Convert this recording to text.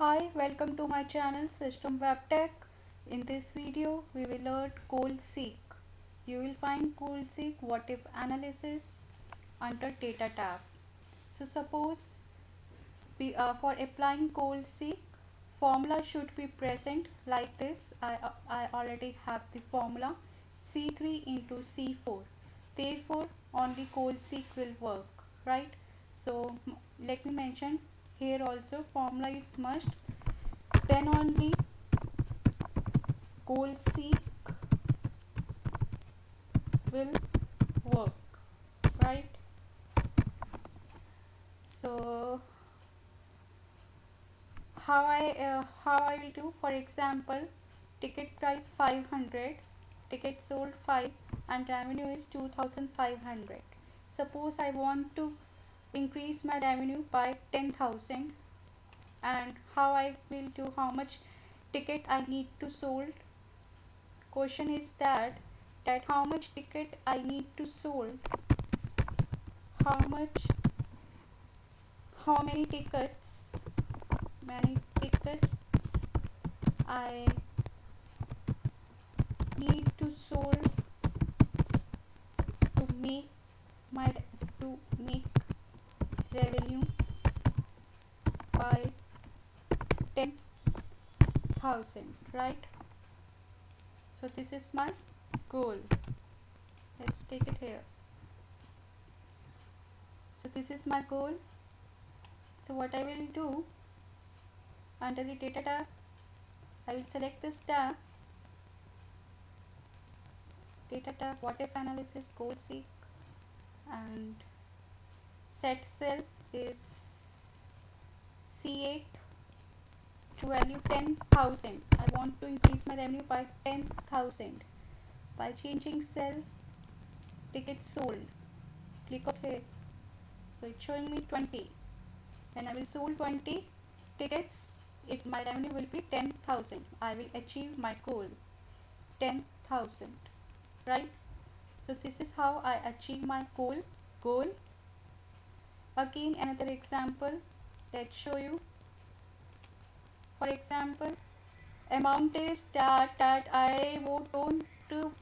Hi, welcome to my channel System Web Tech. In this video, we will learn goal seek. You will find goal seek what if analysis under data tab. So suppose for applying goal seek, formula should be present like this. I already have the formula C3 into C4. Therefore, only goal seek will work, right? So let me mention here also formula is must, then only goal seek will work, right? So how I will do, for example, ticket price 500, ticket sold 5, and revenue is 2500. Suppose I want to increase my revenue by 10,000, and how I will do, how much ticket I need to sold. Question is that how much ticket I need to sold, how much, how many tickets I need to sold to make my to make revenue by 10,000, right? So this is my goal. Let's take it here. So this is my goal. So what I will do, under the data tab, I will select this tab, data tab, what if analysis, goal seek, and set cell is C8 to value 10,000. I want to increase my revenue by 10,000 by changing cell tickets sold. Click OK. So it's showing me 20. When I will sold 20 tickets, my revenue will be 10,000. I will achieve my goal, 10,000, right? So this is how I achieve my goal. Again, another example, let's show you. For example, amount is that I want to